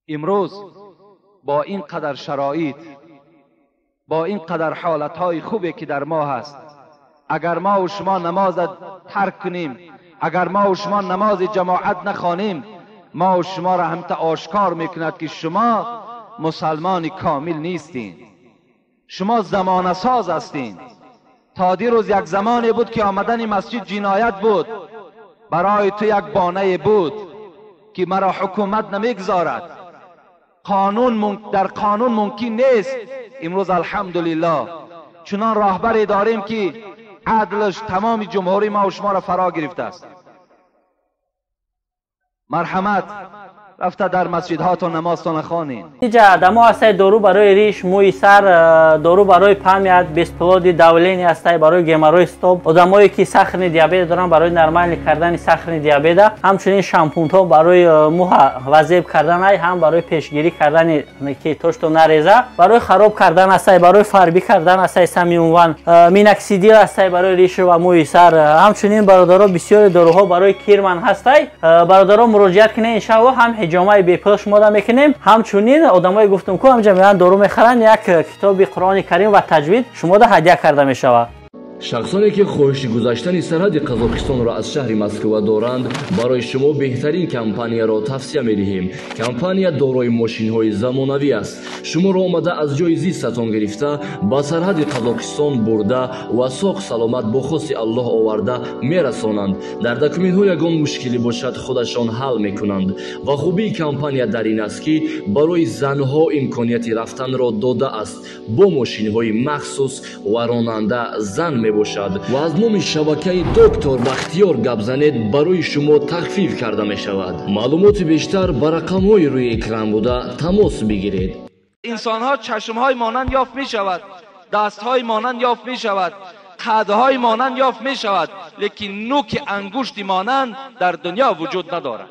امروز با این قدر شرایط، با این قدر حالتهای خوبی که در ما هست، اگر ما و شما نماز ترک کنیم، اگر ما و شما نماز جماعت نخوانیم، ما و شما را همتا آشکار میکند که شما مسلمان کامل نیستین، شما زمان ساز هستین. تا دیروز یک زمانی بود که آمدن مسجد جنایت بود، برای تو یک بانه بود که مرا حکومت نمیگذارد، در قانون ممکن نیست. امروز الحمدلله چنان راهبری داریم که عدلش تمام جمهوری ما و شما را فرا گرفته است. مرحمت رفته در مسجدهاتون نمازتون خوانین. اینجا دما است دارو برای ریش، موی سر، دارو برای پهمیت، بیسپلود داولین است برای گمروی استوب. آدمایی که سخن دیابت دارن برای نرمال کردن سخن دیابت، همچنین شامپون ها برای مو وظیف کردن، هم برای پیشگیری کردن که توشتو نریزه، برای خراب کردن است، برای فربی کردن است، سمیون میناکسیدیل است برای ریش و موی سر. همچنین برادران بسیار داروها برای کیرمن هست. برادران مراجعت کنه ان شاء الله هم حجامه بیپلش ماده میکنیم. همچنین آدمای گفتم کو همجا میان دارو میخرن، یک کتاب قرآن کریم و تجوید شما ده هدیه کرده میشود. شخصانی که خواهش گذشتن سرحد قزاقستان را از شهر مسکو دارند، برای شما بهترین کمپانی را توصیه می‌دهیم. کمپانی دارای ماشین‌های زمانوی است. شما را آمده از جای زیستتان گرفته با سرحد قزاقستان برده و ساق سلامت با خواست الله آورده میرسانند. در دکومنت‌ها یگان مشکلی باشد خودشان حل میکنند. و خوبی کمپانی در این است که برای زنها امکانیت رفتن را داده است با ماشین‌های مخصوص و راننده زن باشد و از نام شبکه دکتر بختیار گپ زنید برای شما تخفیف کرده می شود. معلومات بیشتر بر رقم های روی اکران بوده تماس بگیرید. انسان ها چشم های مانند یافت می شود، دست های مانند یافت می شود، قد های مانند یافت می شود، لیکن نوک انگشت مانند در دنیا وجود ندارد.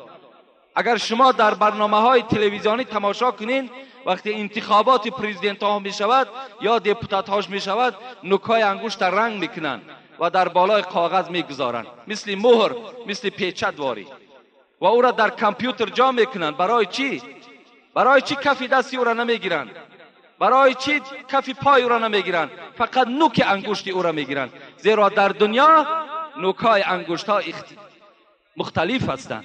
اگر شما در برنامه های تلویزیونی تماشا کنین، وقتی انتخابات پرزیدنت ها می شود یا دیپوتات هاش می شود، نوکای انگشت رنگ میکنن و در بالای کاغذ میگذارن، مثل مهر، مثل پیچت واری، و او را در کامپیوتر جا میکنن. برای چی؟ برای چی کف دستی او را نمیگیرن؟ برای چی کف پای او را نمیگیرن؟ فقط نوک انگشت او را میگیرن، زیرا در دنیا نوکای انگشت ها مختلف هستند.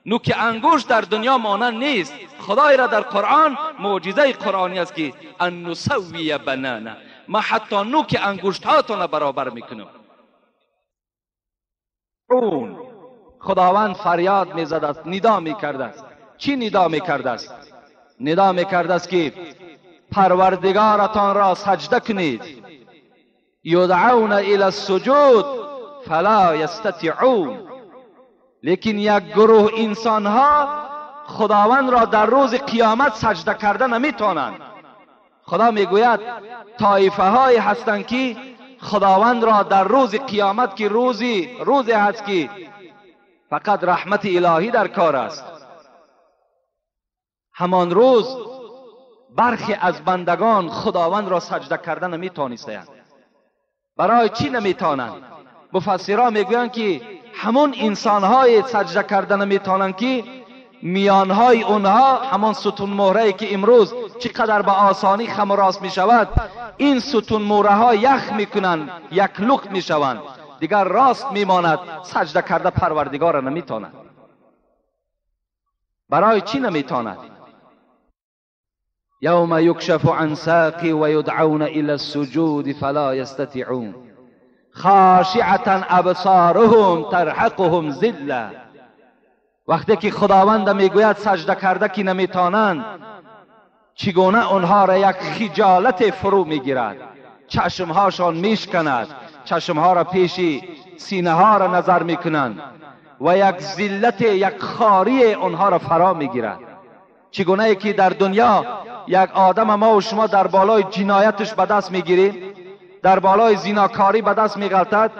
نوک انگشت در دنیا مانند نیست. خدای را در قرآن معجزه قرآنی است که ان نسوی بنانا، ما حتی نوک انگشت هاتون برابر میکنم. اون خداوند فریاد میزد است، ندا میکرده است. چی ندا میکرده است؟ ندا میکرده است که پروردگارتان را سجده کنید. یدعون الی السجود فلا یستطیعون. لیکن یک گروه انسان ها خداوند را در روز قیامت سجده کرده نمیتونند. خدا میگوید طایفه های هستند که خداوند را در روز قیامت که روزی هست که فقط رحمت الهی در کار است، همان روز برخی از بندگان خداوند را سجده کرده نمیتونستند. برای چی نمیتونند؟ مفسران میگویند که همون انسانهای سجده کرده نمیتونند که میانهای اونها همون ستون مهره که امروز چقدر به آسانی خم و راست میشود، این ستون مهره ها یخ میکنند، یک لخت میشوند، دیگر راست میماند، سجده کرده پروردگار نمیتونند. برای چی نمیتونند؟ یوم یکشف عن ساق و یدعون الی السجود فلا یستطیعون خاشعة ابصارهم ترهقهم ذلة. وقتی که خداوند میگوید سجده کرده که نمیتونند، چگونه اونها را یک خجالت فرو میگیرد، چشمهاشان میشکند، چشمها را پیش سینه ها را نظر میکنند و یک ذلت، یک خاری اونها را فرا میگیرد. چگونه ای که در دنیا یک آدم ما و شما در بالای جنایتش به دست میگیریم، در بالای زیناکاری به دست میغلطد،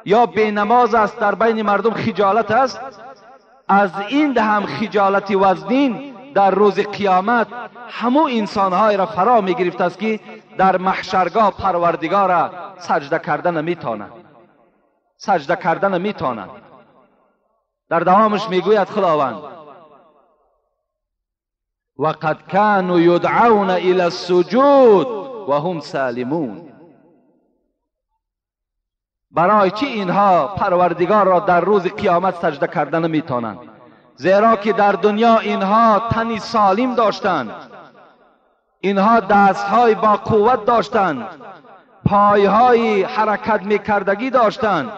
یا بینماز است، در بین مردم خجالت است، از این هم خجالت وزنین در روز قیامت همو انسانهای را فرا میگرفت است که در محشرگاه پروردگار را سجده کردن نمیتونند، سجده کردن نمیتونند. در دوامش میگوید خداوند وقد كانوا يدعون الى السجود وهم سالمون. برای چی اینها پروردگار را در روز قیامت سجده کردن نمیتونند؟ زیرا که در دنیا اینها تنی سالم داشتند، اینها دستهای با قوت داشتند، پایهای حرکت میکردگی داشتند،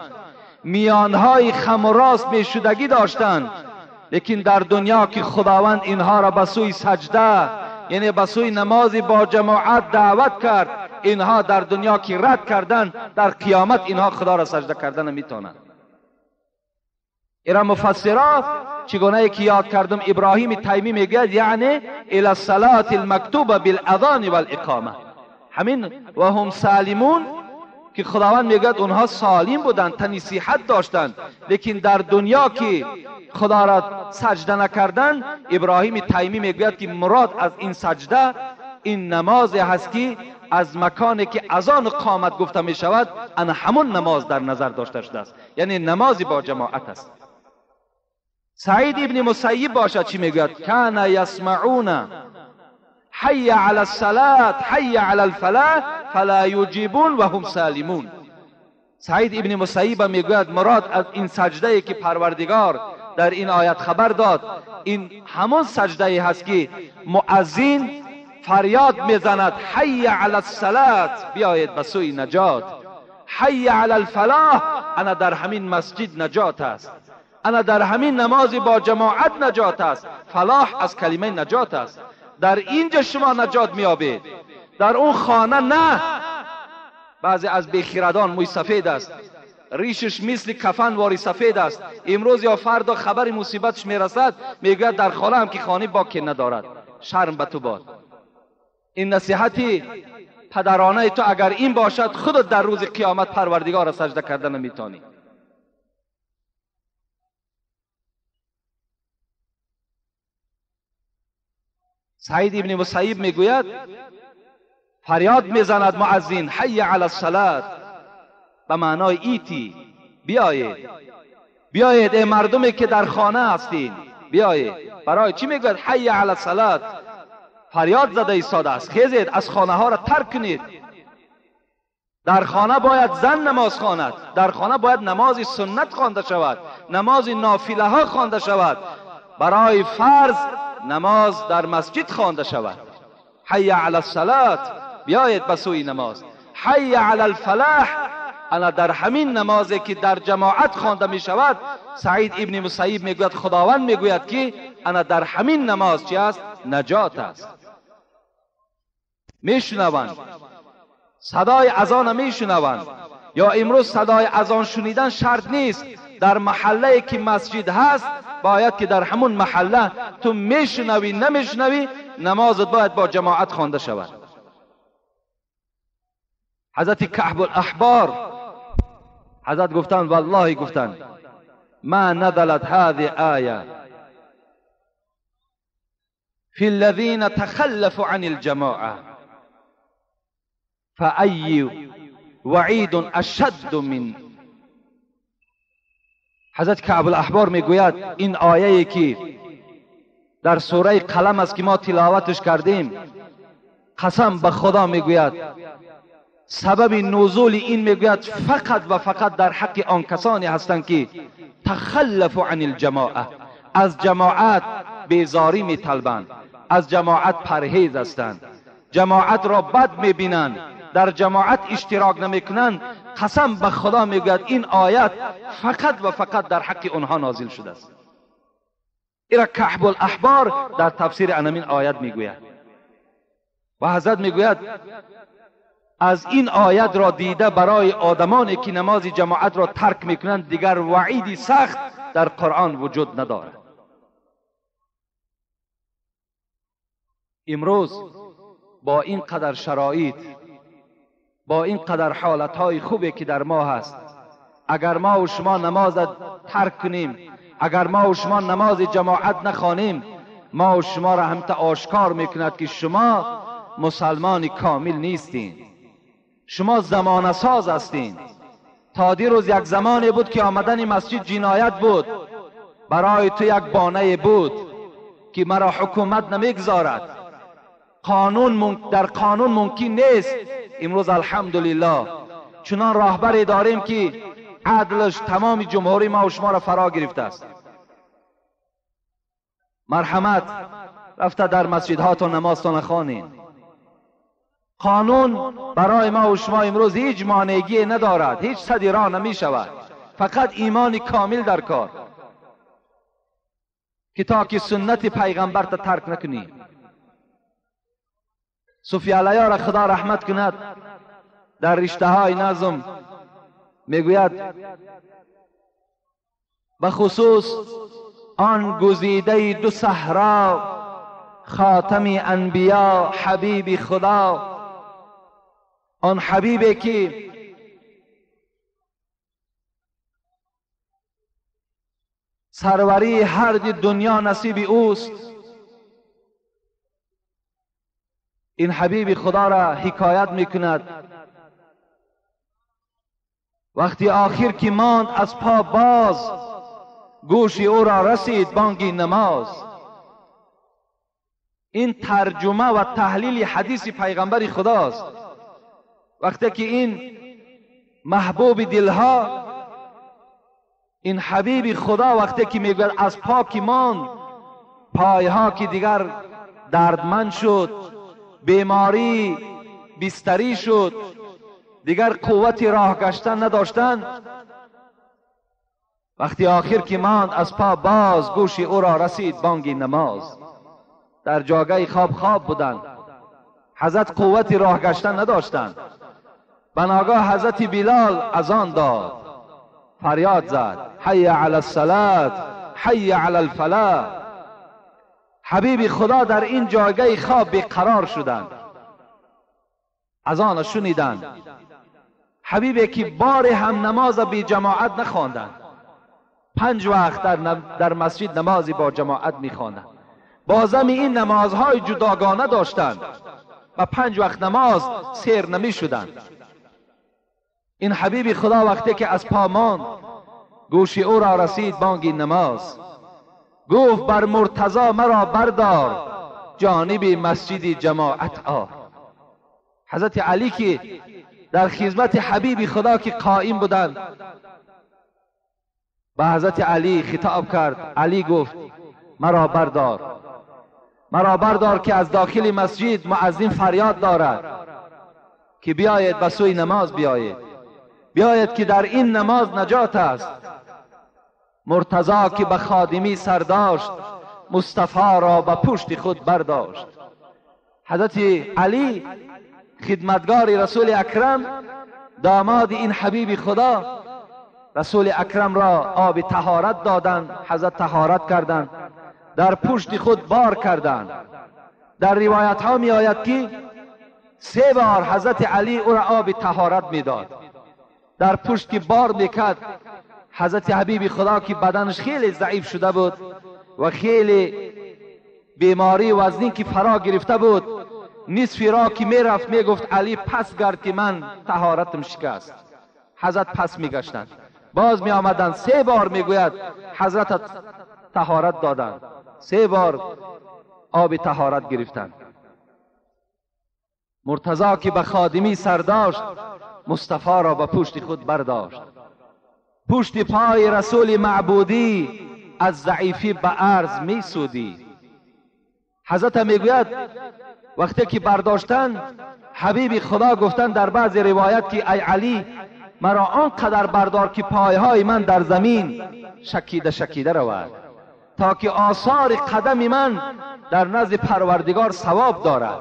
میانهای خم و راست میشدگی داشتند. لیکن در دنیا که خداوند اینها را به سوی سجده، یعنی به سوی نماز با جماعت دعوت کرد، اینها در دنیا که رد کردن، در قیامت اینها خدا را سجده کردن نمیتونند. ایرا مفسرات چگونه که یاد کردم ابراهیم تیمی میگه یعنی الى الصلاة المکتوبه بالاذان والاقامه، همین و هم سالمون که خداوند میگه اونها سالم بودند، تنی صحت داشتند، لیکن در دنیا که خدا را سجده نکردن، ابراهیم تیمی میگه که مراد از این سجده این نماز هست که از مکانی که اذان و قامت گفته می شود ان همون نماز در نظر داشته شده است، یعنی نمازی با جماعت است. سعید ابن مسیب باشد چی میگوید؟ کان یسمعون حی علی الصلاة حی علی الفلاح فلا یجیبون و هم سالمون. سعید ابن مسیب میگوید مراد از این سجده که پروردگار در این آیت خبر داد، این همون سجده هست که مؤذن فریاد میزند حی علی الصلاة، بیایید به سوی نجات، حی علی الفلاح، انا در همین مسجد نجات است، انا در همین نماز با جماعت نجات است. فلاح از کلمه نجات است، در اینجا شما نجات میابید، در اون خانه نه. بعضی از بیخیردان موی سفید است، ریشش مثل کفن واری سفید است، امروز یا فردا خبر مصیبتش میرسد میگه در خانه هم که خانه باکی ندارد. شرم به تو باد. این نصیحتی پدرانه تو اگر این باشد، خودت در روز قیامت پروردگار را سجده کردن نمیتونی. سعید ابن مسیب میگوید فریاد میزند مؤذن حی علی الصلاة، به معنای ایتی، بیایید بیایید ای مردمی که در خانه هستین بیایید. برای چی میگوید حی علی الصلاة؟ فریاد زده ایستاده است خیزید از خانه ها را ترک کنید. در خانه باید زن نماز خواند، در خانه باید نماز سنت خوانده شود، نماز نافله ها خوانده شود، برای فرض نماز در مسجد خوانده شود. حی علی الصلاة، بیایید به سوی نماز. حی علی الفلاح، انا در همین نمازی که در جماعت خوانده می شود، سعید ابن مسیب میگوید خداوند میگوید که انا در همین نماز چی است؟ نجات است. میشنوند صدای اذان، میشنوند. یا امروز صدای اذان شنیدن شرط نیست، در محله که مسجد هست باید که در همون محله تو میشنوی نمیشنوی نمازت باید با جماعت خوانده شود. حضرت کعب الاحبار حضرت گفتن والله گفتن ما نزلت هذه آیه فی الذین تخلفوا عن الجماعه فأی وعید اشد من. حضرت کعب الاحبار میگوید این آیه که در سوره قلم است که ما تلاوتش کردیم، قسم به خدا میگوید سبب نزول این میگوید فقط و فقط در حق آن کسانی هستند که تخلفوا عن الجماعه، از جماعت بیزاری میطلبند، از جماعت پرهیز هستند، جماعت را بد میبینند، در جماعت اشتراک نمیکنند. قسم به خدا میگوید این آیت فقط و فقط در حق اونها نازل شده است. ایرا کعب الاحبار در تفسیر همین آیت میگوید و حضرت میگوید از این آیت را دیده برای آدمانی که نماز جماعت را ترک میکنند دیگر وعیدی سخت در قرآن وجود ندارد. امروز با این قدر شرایط، با این قدر حالتهای خوبی که در ما هست، اگر ما و شما نماز ترک کنیم، اگر ما و شما نماز جماعت نخوانیم، ما و شما را همتا آشکار میکند که شما مسلمان کامل نیستین، شما زمان ساز هستین. تا دیروز یک زمانی بود که آمدن مسجد جنایت بود، برای تو یک بانه بود که مرا حکومت نمیگذارد، در قانون ممکن نیست. امروز الحمدلله چنان راهبری داریم که عدلش تمام جمهوری ما و شما را فرا گرفته است. مرحمت رفته در مسجدهاتون نمازتون نخوانین. قانون برای ما و شما امروز هیچ مانعی ندارد، هیچ صدی راه نمی شود، فقط ایمان کامل در کار که تا که سنت پیغمبر تا ترک نکنی. صوفی علیه را خدا رحمت کند در رشته های نظم میگوید بخصوص آن گزیده دو صحرا، خاتم انبیا حبیب خدا، آن حبیبی که سروری هر دنیا نصیب اوست. این حبیب خدا را حکایت میکند وقتی آخر که ماند از پا باز، گوش او را رسید بانگی نماز. این ترجمه و تحلیل حدیث پیغمبر خداست. وقتی که این محبوب دلها، این حبیب خدا وقتی که میگوید از پا که ماند، پایها که دیگر دردمند شد، بیماری بستری شد، دیگر قوت راه گشتن نداشتند، وقتی آخر که ماند از پا باز، گوش او را رسید بانگ نماز. در جاگه خواب بودند، حضرت قوت راه گشتن نداشتند. بناگاه حضرت بلال اذان داد، فریاد زد حی علی الصلاة حی علی الفلاح. حبیب خدا در این جاگه خواب بیقرار شدند، اذان شنیدند. حبیبی که بار هم نماز بی جماعت نخواندند، 5 وقت در مسجد نمازی با جماعت میخواندند. بازم این نمازهای جداگانه داشتند و 5 وقت نماز سیر نمی شدند. این حبیب خدا وقتی که از پا ماند، گوش او را رسید بانگ نماز. گفت بر مرتضی مرا بردار، جانب مسجد جماعت آر. حضرت علی که در خدمت حبیب خدا که قائم بودند، به حضرت علی خطاب کرد. علی گفت مرا بردار، مرا بردار که از داخل مسجد مؤذن فریاد دارد که بیاید به سوی نماز بیاید که در این نماز نجات است. مرتضی که به خادمی سر داشت، مصطفی را به پشت خود برداشت. حضرت علی خدمتگار رسول اکرم، داماد این حبیب خدا، رسول اکرم را آب طهارت دادند. حضرت طهارت کردند، در پشت خود بار کردند. در روایت ها می آید که 3 بار حضرت علی او را آب طهارت می داد. در پشت که بار میکرد، حضرت حبیب خدا که بدنش خیلی ضعیف شده بود و خیلی بیماری وزنی که فرا گرفته بود، نصف راه که میرفت میگفت علی پس گرد که من طهارتم شکست. حضرت پس میگشتند، باز می آمدند. 3 بار میگوید حضرت طهارت دادند، 3 بار آب طهارت گرفتند. مرتضی که به خادمی سر داشت، مصطفی را به پشت خود برداشت. پشت پای رسول معبودی، از ضعیفی به عرض می سودی. حضرت میگوید وقتی که برداشتن، حبیب خدا گفتن در بعض روایت که ای علی، مرا آنقدر بردار که پایهای من در زمین شکیده رود، تا که آثار قدم من در نزد پروردگار ثواب دارد.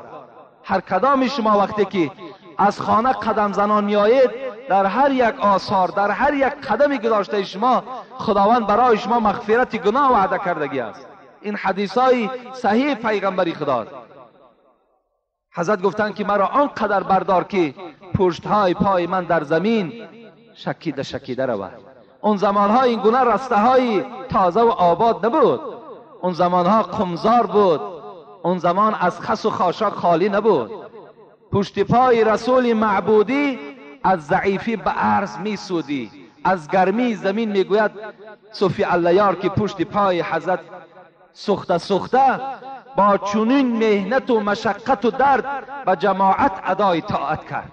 هر کدام شما وقتی که از خانه قدم زنان میآیید، در هر یک آثار، در هر یک قدمی که داشته شما، خداوند برای شما مغفرت گناه وعده کردگی است. این حدیثای صحیح پیغمبری خدا. حضرت گفتند که مرا آنقدر بردار که پشتهای پای من در زمین شکیده رود. اون زمانها این گونه رسته های تازه و آباد نبود. اون زمانها قمزار بود. اون زمان از خس و خاشاک خالی نبود. پشت پای رسول معبودی از ضعیفی به عرض می سودی. از گرمی زمین میگوید صوفی علیار که پشت پای حضرت سخته سخته با چنین مهنت و مشقت و درد و جماعت ادای طاعت کرد.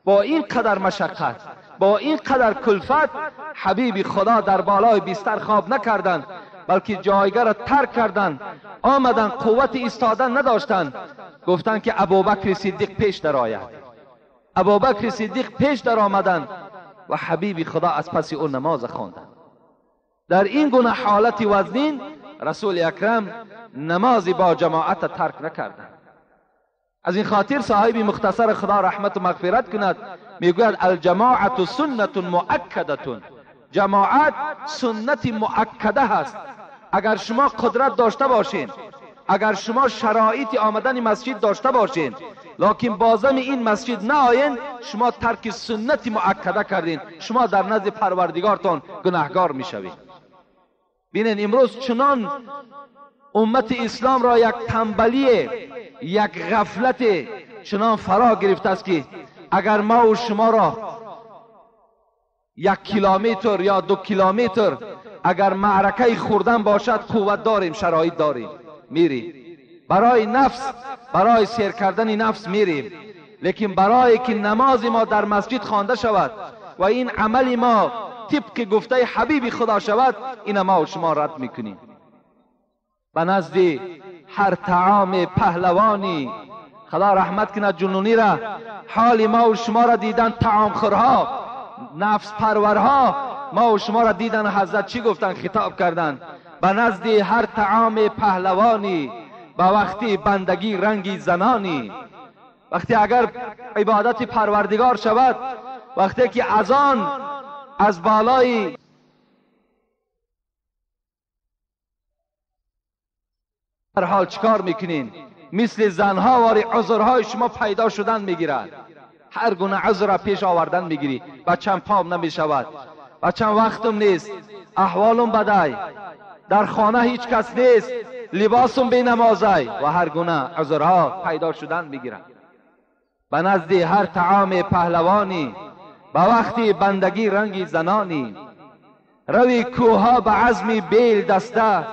با این قدر مشقت، با این قدر کلفت، حبیب خدا در بالای بستر خواب نکردند، بلکه جایگاه را ترک کردند، آمدن قوت ایستادن نداشتند. گفتند که ابوبکر صدیق پیش در آید. ابوبکر صدیق پیش در آمدند و حبیب خدا از پس او نماز خواندند. در این گونه حالت وزنین رسول اکرم نمازی با جماعت ترک نکردند. از این خاطر صاحب مختصر خدا رحمت و مغفرت کند میگوید الجماعت سنت مؤکده. جماعت سنت مؤکده هست. اگر شما قدرت داشته باشین، اگر شما شرایط آمدن مسجد داشته باشین، لکن بازم این مسجد نآیین، شما ترک سنت مؤکده کردین، شما در نزد پروردگارتان گناهگار میشوید. ببینید امروز چنان امت اسلام را یک تنبلی، یک غفلت چنان فرا گرفته است که اگر ما و شما را 1 کیلومتر یا 2 کیلومتر اگر معرکه خوردن باشد قوت داریم، شرایط داریم، میریم برای نفس، برای سیر کردن نفس میریم. لیکن برای که نماز ما در مسجد خوانده شود و این عمل ما طبق گفته حبیب خدا شود، این ما و شما رد میکنیم. به نزد هر طعام پهلوانی، خدا رحمت کند جنونی را، حال ما و شما را دیدن طعام خورها، نفس پرورها، ما و شما را دیدن حضرت چی گفتن؟ خطاب کردن به نزد هر طعام پهلوانی، به وقتی بندگی رنگی زنانی. وقتی اگر عبادت پروردگار شود، وقتی که اذان از بالای هر حال چکار میکنین؟ مثل زنها واری عذرهای شما پیدا شدن میگیرد، هر گونه عذر را پیش آوردن میگیری. بچم پام نمیشود، بچم وقتم نیست، احوالم بدای، در خانه هیچ کس نیست، لباسم بی نمازای و هر گونه عذرها پیدا شدن میگیرد. به نزد هر طعام پهلوانی، به وقتی بندگی رنگی زنانی. روی کوها به عزم بیل دسته،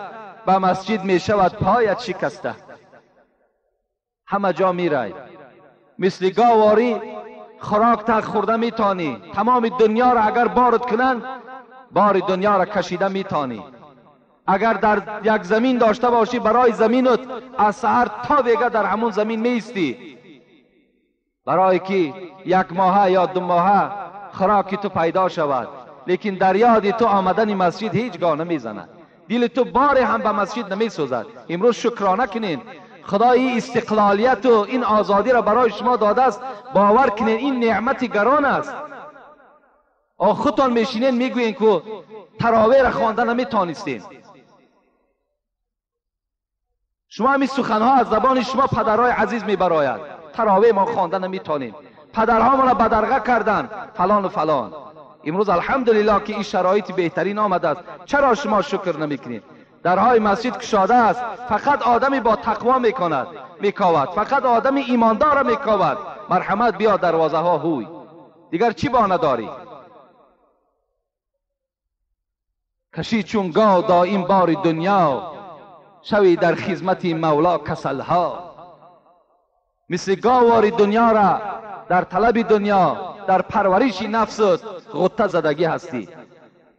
به مسجد می شود پایت شکسته. همه جا می رای، مثل گاواری خوراک تک خورده می تانی. تمام دنیا را اگر بارد کنن، بار دنیا را کشیده می تانی. اگر در یک زمین داشته باشی، برای زمینت از سحر تا دیگه در همون زمین می ایستی، برای که 1 ماه یا 2 ماه خوراکی تو پیدا شود. لیکن در یاد تو آمدن مسجد هیچگاه نمی زند، دل تو بار هم به مسجد نمی سوزد. امروز شکرانه کنین، خدا این استقلالیت و این آزادی را برای شما داده است. باور کنین این نعمت گران است. خودتان میشینین میگوین که تراویح را خوانده نمیتانستین. شما همین سخنها از زبان شما پدرهای عزیز میبراید، تراویح ما خوانده نمیتانیم، پدرها ما را بدرقه کردن فلان و فلان. امروز الحمدلله که این شرایط بهترین آمده است، چرا شما شکر نمیکنید؟ درهای مسجد کشاده است، فقط آدمی با تقوا میکند میکاود، فقط آدمی ایماندار میکاود. مرحمت بیا دروازه ها هوی، دیگر چی بانه داری؟ کشی چون گاو دائم بار دنیا، شوی در خدمت مولا کسلها. مثل گاواری دنیا را در طلب دنیا، در پرورش نفست غطه زدگی هستی،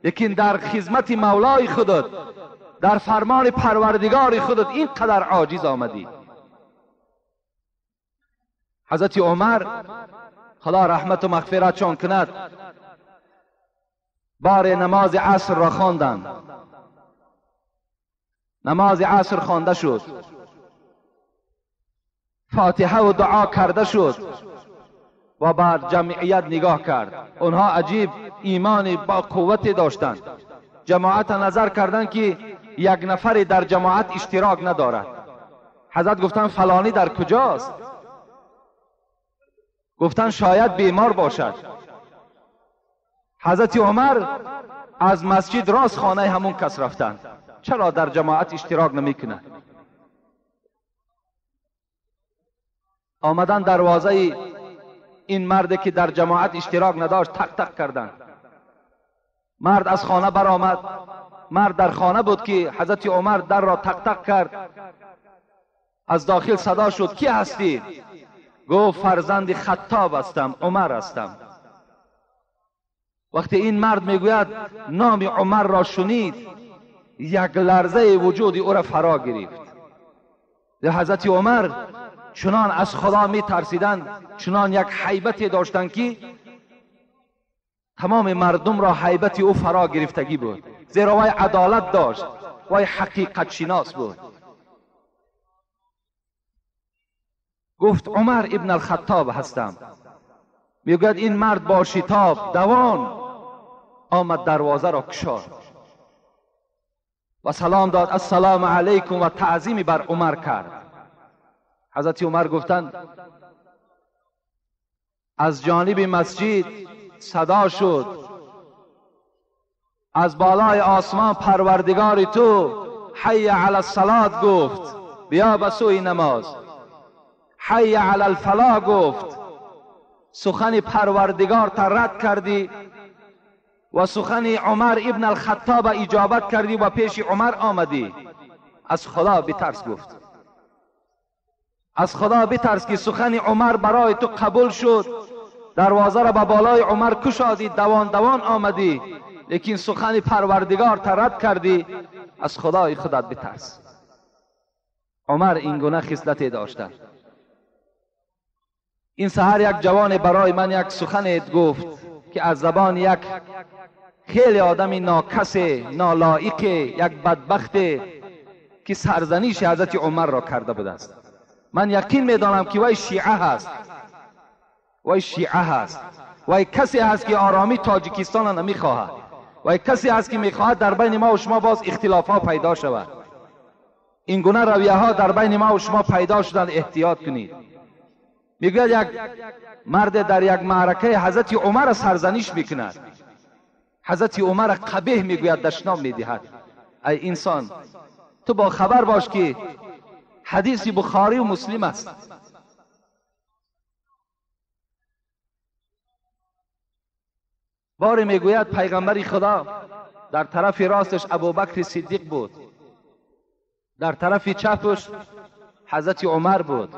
لیکن در خدمت مولای خودت، در فرمان پروردگار خودت این قدر عاجز آمدی. حضرت عمر خدا رحمت و مغفرت چون کند، بار نماز عصر را خواندند. نماز عصر خوانده شد، فاتحه و دعا کرده شد و بر جمعیت نگاه کرد. اونها عجیب ایمان با قوت داشتند. جماعت نظر کردند که 1 نفر در جماعت اشتراک ندارد. حضرت گفتند فلانی در کجاست؟ گفتند شاید بیمار باشد. حضرت عمر از مسجد راست خانه همون کس رفتند، چرا در جماعت اشتراک نمیکنه؟ آمدن دروازه این مرد که در جماعت اشتراک نداشت تق تق کردند. مرد از خانه برآمد، مرد در خانه بود که حضرت عمر در را تق تق کرد. از داخل صدا شد کی هستی؟ گفت فرزند خطاب هستم، عمر هستم. وقتی این مرد میگوید نام عمر را شنید، یک لرزه وجود او را فرا گرفت. حضرت عمر چنان از خدا می ترسیدند، چنان یک هیبتی داشتند که تمام مردم را هیبت او فرا گرفتگی بود، زیرا وی عدالت داشت، وی حقیقت شناس بود. گفت عمر ابن الخطاب هستم. میگوید این مرد با شتاب دوان آمد، دروازه را گشاد و سلام داد، السلام علیکم، و تعظیمی بر عمر کرد. حضرت عمر گفتند از جانب مسجد صدا شد، از بالای آسمان پروردگار تو حی علی الصلاة گفت، بیا به سوی نماز. حی علی الفلاح گفت، سخن پروردگار تا رد کردی و سخن عمر ابن الخطاب اجابت کردی و پیش عمر آمدی. از خدا بترس گفت، از خدا بترس که سخن عمر برای تو قبول شد، دروازه را به بالای عمر کشادی، دوان دوان آمدی، لیکن سخن پروردگار تا رد کردی. از خدای خودت بترس. عمر این گونه خصلتی داشته. این سحر یک جوان برای من یک سخن گفت که از زبان یک خیلی آدم ناکس نالایق، یک بدبخت که سرزنش حضرت عمر را کرده بود است. من یقین میدانم که وی شیعه هست، وی شیعه هست، وی کسی هست که آرامی تاجیکستان نمیخواهد، وی کسی هست که میخواهد در بین ما و شما باز اختلاف ها پیدا شود. این گونه رویه ها در بین ما و شما پیدا شدن، احتیاط کنید. میگوید یک مرد در یک معرکه حضرت عمر سرزنش میکند، حضرت عمر قبیح میگوید، دشنام میدهد. ای انسان، تو با خبر باش که حدیث بخاری و مسلم است. باری میگوید پیغمبر خدا در طرف راستش ابوبکر صدیق بود، در طرف چپش حضرت عمر بود.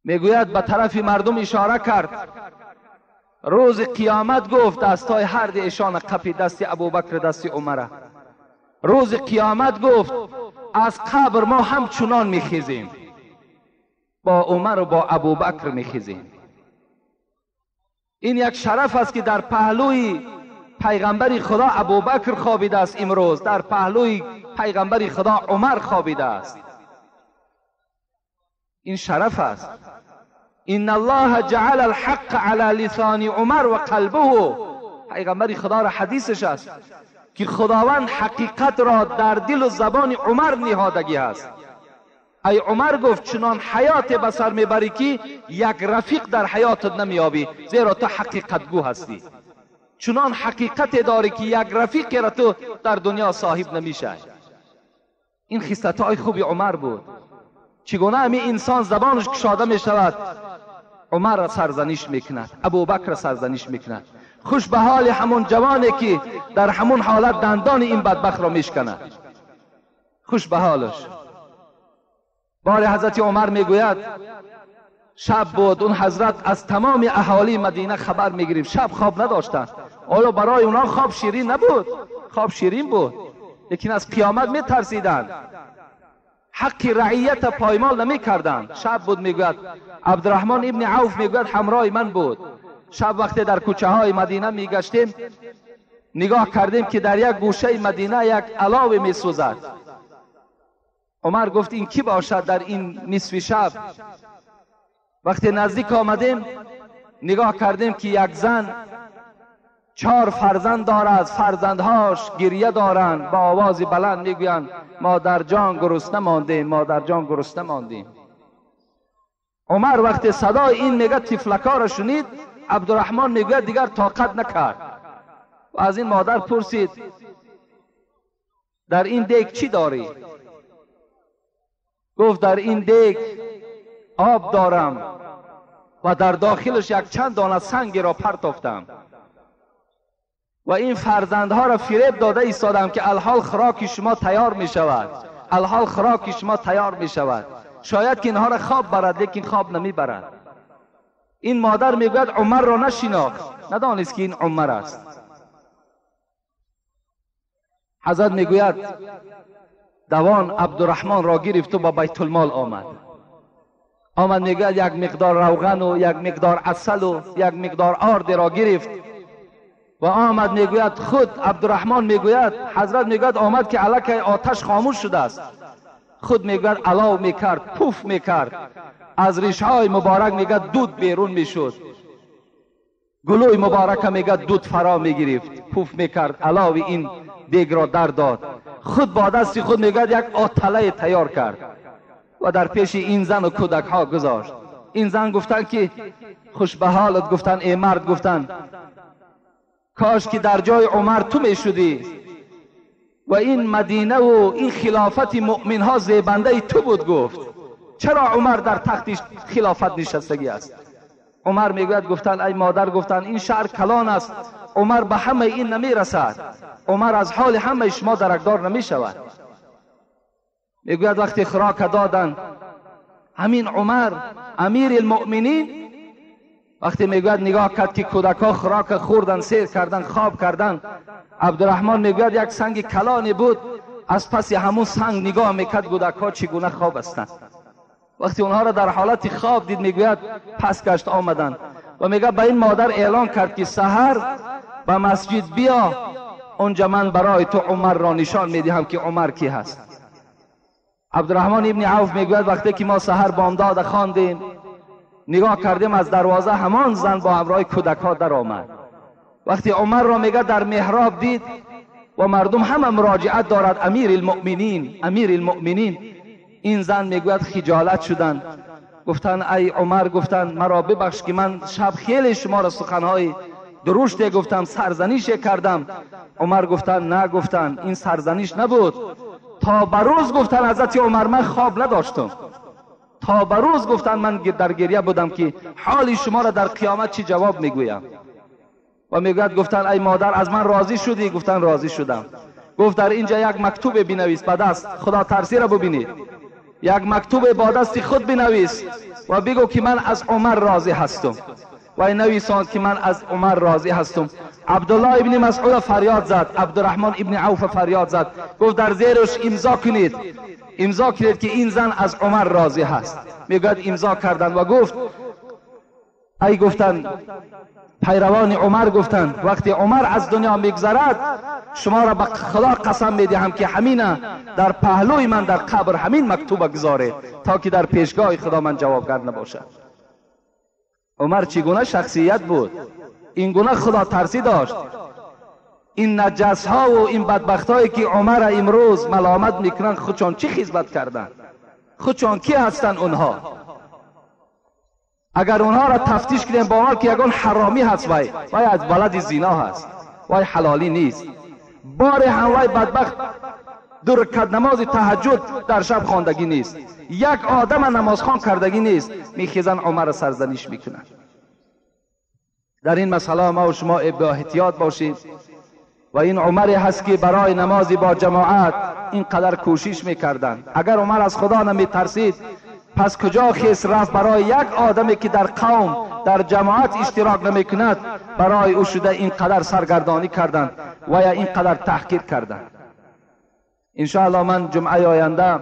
میگوید به طرف مردم اشاره کرد، روز قیامت گفت دستای هر دی ایشان کف دست ابوبکر دست عمر. روز قیامت گفت از قبر ما هم چنان میخیزیم، با عمر و با ابوبکر میخیزیم. این یک شرف است که در پهلوی پیغمبر خدا ابوبکر خوابیده است، امروز در پهلوی پیغمبر خدا عمر خوابیده است. این شرف است. ان الله جعل الحق علی لسان عمر و قلبه. پیغمبر خدا را حدیثش است که خداوند حقیقت را در دل و زبان عمر نهادگی است. ای عمر گفت چنان حیات بسر میبری که یک رفیق در حیاتت نمیابی، زیرا تو حقیقت گو هستی. چنان حقیقت داری که یک رفیق را تو در دنیا صاحب نمیشه. این خصلت های خوبی عمر بود. چگونه همین انسان زبانش گشاده میشود، عمر را سرزنش میکند، ابوبکر را سرزنش میکند. خوش به حال همون جوانی که در همون حالت دندان این بدبخت را میشکند، خوش به حالش. بار حضرت عمر میگوید شب بود، اون حضرت از تمام اهالی مدینه خبر میگیریم، شب خواب نداشتند. آیا برای اونا خواب شیرین نبود؟ خواب شیرین بود، لیکن از قیامت میترسیدند، حق رعیت پایمال نمیکردند. شب بود. میگوید عبدالرحمن ابن عوف میگوید همراه من بود. شب وقتی در کوچه های مدینه میگشتیم، نگاه کردیم که در یک گوشه مدینه یک علاوه میسوزد. عمر گفت این کی باشد در این نصف شب؟ وقتی نزدیک آمدیم نگاه کردیم که یک زن 4 فرزند دارد، فرزندهاش گریه دارند، با آواز بلند میگویند مادر جان گرسنه ماندیم، مادر جان گرسنه ماندیم. عمر وقتی صدای این میگه تفلکا را شنید، عبدالرحمن میگه دیگر طاقت نکرد و از این مادر پرسید در این دیگ چی داری؟ گفت در این دیگ آب دارم و در داخلش یک چند دانه سنگ را پرتافتم. و این فرزندها را فریب داده ایستادم که الحال خوراک شما تیار می شود، الحال خوراک شما تیار می شود. شاید که اینها را خواب برد، لیکن خواب نمی برد. این مادر میگوید عمر را نشناخت، ندانست که این عمر است. حضرت میگوید دوان عبدالرحمن را گرفت و با بیت المال آمد میگوید یک مقدار روغن و یک مقدار عسل و یک مقدار آرد را گرفت و آمد میگوید خود عبدالرحمن میگوید حضرت میگوید آمد که الک آتش خاموش شده است. خود میگوید علاو میکرد، پوف میکرد، از ریشهای مبارک میگوید دود بیرون میشد، گلوی مبارک میگوید دود فرا میگرفت، پوف میکرد، علاوه این دیگ را در داد. خود با دست خود میگوید یک آتله تیار کرد و در پیش این زن و کودک ها گذاشت. این زن گفتن که خوش به حالت، گفتن ای مرد، گفتن کاش که در جای عمر تو میشدی و این مدینه و این خلافت مؤمن ها زیبنده تو بود. گفت چرا عمر در تخت خلافت نشستگی است؟ عمر میگوید گفتن ای مادر، گفتن این شهر کلان است، عمر به همه این نمی رسد، عمر از حال همه شما درکدار نمی شود. میگوید وقتی خوراک دادن همین عمر امیر المؤمنین، وقتی میگوید نگاه کرد که کودک ها خوراک خوردن، سیر کردن، خواب کردن، عبدالرحمن میگوید یک سنگ کلانی بود، از پس همون سنگ نگاه میکرد کودک ها چگونه خواب هستند. وقتی اونها را در حالت خواب دید میگوید پس گشت آمدن و میگه به این مادر اعلان کرد که سحر به مسجد بیا، اونجا من برای تو عمر را نشان میدهم که عمر کی هست. عبدالرحمن ابن عوف میگوید وقتی که ما سحر بامداد خواندیم نگاه کردیم از دروازه همان زن با همراه کودک ها در آمد. وقتی عمر را میگه در محراب دید و مردم همه مراجعت دارد امیر المؤمنین، امیر المؤمنین، این زن میگوید خجالت شدن، گفتن ای عمر، گفتن مرا ببخش که من شب خیلی شما را سخنهای درشت گفتم، سرزنیش کردم. عمر گفتن نه، گفتن این سرزنیش نبود، تا بروز گفتن حضرت عمر من خواب نداشتم، تا بروز گفتن من در گریه بودم که حال شما را در قیامت چی جواب میگویم. و میگوید گفتن ای مادر از من راضی شدی؟ گفتن راضی شدم. گفت در اینجا یک مکتوب بنویس با دست، خدا ترسی را ببینید، یک مکتوب با دست خود بنویس و بگو که من از عمر راضی هستم و نویساند که من از عمر راضی هستم. عبدالله ابن مسعود فریاد زد، عبدالرحمن ابن عوف فریاد زد، گفت در زیرش امضا کنید، امضا کنید که این زن از عمر راضی هست. میگوید امضا کردن و گفت ای گفتن پیروان عمر، گفتن وقتی عمر از دنیا میگذرد شما را به خدا قسم میدهم که همین در پهلوی من در قبر همین مکتوب گذاره تا که در پیشگاه خدا من جوابگر نباشد. عمر چگونه شخصیت بود، این گونه خدا ترسی داشت. این نجس ها و این بدبخت هایی که عمر امروز ملامت میکنن خودشان چی خدمت کردن؟ خودشان کی هستن اونها؟ اگر اونها را تفتیش کنیم با که یگان حرامی هست، وای از بلد زنا هست، وای حلالی نیست، بار هم وای بدبخت دو رکعت نماز تهجد در شب خواندگی نیست، یک آدم نماز خوان کردگی نیست، میخیزن عمر سرزنش میکنن. در این مسئله ما و شما با احتیاط باشیم و این عمری هست که برای نمازی با جماعت اینقدر کوشش میکردن. اگر عمر از خدا نمیترسید پس کجا خیس رفت برای یک آدمی که در قوم در جماعت اشتراک نمیکند برای او شده اینقدر سرگردانی کردند و یا اینقدر تحقیر کردند. انشاءالله من جمعه آینده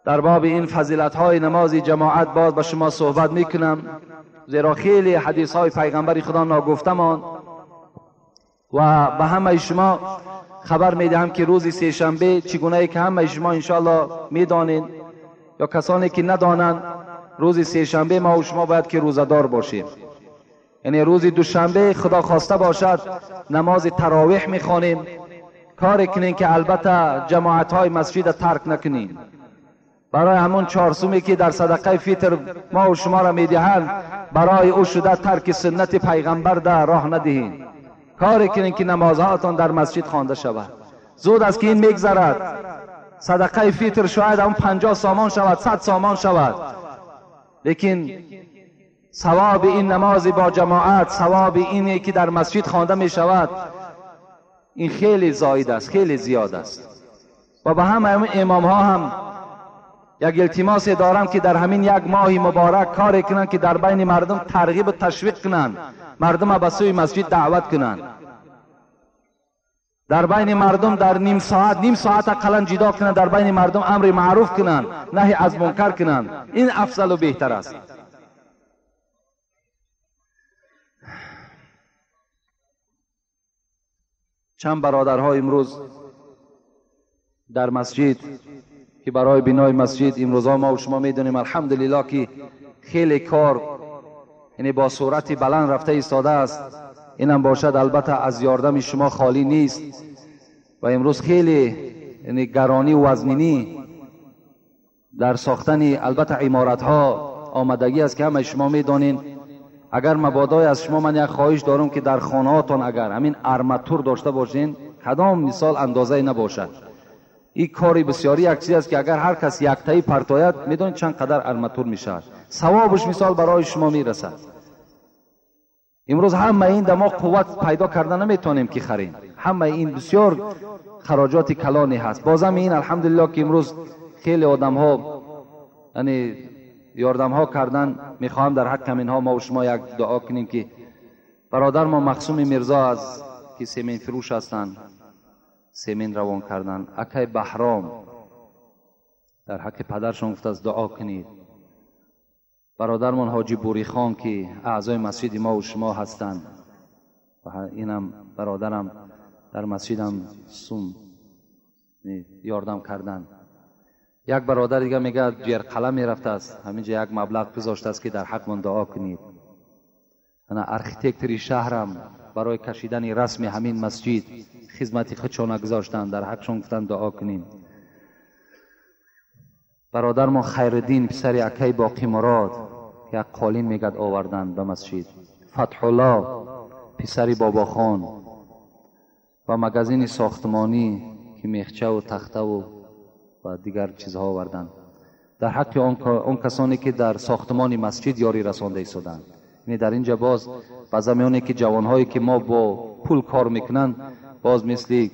در باب این فضیلت های نماز جماعت باز با شما صحبت میکنم، زیرا خیلی حدیث های پیغمبر خدا ناگفتمان و به همه شما خبر میدهم که روز سه شنبه چگونه که همه شما انشاءالله میدانید یا کسانی که ندانند، روز سه شنبه ما و شما باید که روزدار باشیم. یعنی روز دوشنبه خدا خواسته باشد نماز تراویح میخوانیم، کار کنین که البته جماعت های مسجد ترک نکنین. برای همون چهارسومی که در صدقه فطر ما و شما را میدهند برای او شده ترک سنت پیغمبر در راه ندهین. کار کنین که نمازهاتون در مسجد خوانده شود. زود است که این میگذرد. صدقه فطر شاید هم 50 سامان شود، 100 سامان شود، لیکن ثواب این نماز با جماعت، ثواب اینی که در مسجد خوانده می شود، این خیلی زاید است، خیلی زیاد است. و به همه امام ها هم یک التماس دارم که در همین یک ماه مبارک کاری کنند که در بین مردم ترغیب و تشویق کنند، مردم به سوی مسجد دعوت کنند، در بین مردم در نیم ساعت اقلا جدا کنند، در بین مردم امر معروف کنند، نهی از منکر کنند. این افضل و بهتر است. چند برادرها امروز در مسجد که برای بنای مسجد امروزها ما و شما میدونیم الحمدلله که خیلی کار یعنی با صورت بلند رفته ایستاده است. اینم باشد البته از یاردم شما خالی نیست و امروز خیلی یعنی گرانی و وزنینی در ساختن البته عمارت ها آمدگی است که همه شما میدونین. اگر مبادای از شما من یک خواهش دارم که در خانه هاتون اگر همین ارماتور داشته باشین، کدام مثال اندازه نباشد. این کاری بسیاری یک چیز است که اگر هر کس یک تایی پرتاید میدونید چند قدر ارماتور میشود، ثوابش مثال برای شما میرسد. امروز همه این دما قوت پیدا کردن نمیتونیم که خریم، همه این بسیار خراجات کلانی هست. بازم این الحمدلله که امروز خیلی آدم ها یعنی یاردم ها کردن. میخواهم در حق اینها ما و شما یک دعا کنیم که برادر ما مقسوم میرزا از که سیمین فروش هستند، سیمین روان کردن، اکای بهرام در حق پدرشون گفت از دعا کنید. برادرمان حاجی بوری خان که اعضای مسجد ما و شما هستند و اینم برادرم در مسجدم سوم یاردم کردن. یک برادر دیگه میگه جیر قلم میرفته است، همینجا یک مبلغ گذاشته است که در حق من دعا کنید. انا ارکیتکتری شهرم برای کشیدن رسم همین مسجد خدمتی خودشون گذاشتن، در حقشون گفتن دعا کنیم. برادر ما خیرالدین پسر اکای باقی مراد یک قالین میگد آوردن به مسجد. فتح الله پسر بابا خان و مگزین ساختمانی که میخچه و تخته و دیگر چیزها آوردن در حق اون کسانی که در ساختمان مسجد یاری رسانده ایستادند. یعنی در اینجا باز به زمانی که جوانهایی که ما با پول کار میکنن، باز مثل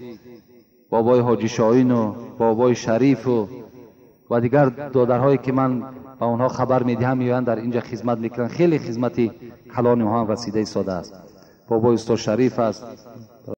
بابای حاجی شاهین و بابای شریف و دیگر دادرهایی که من به اونها خبر میدهم میان در اینجا خدمت میکنن، خیلی خدمتی کلان اونها رسیده ایستاده است. بابای استاد شریف است،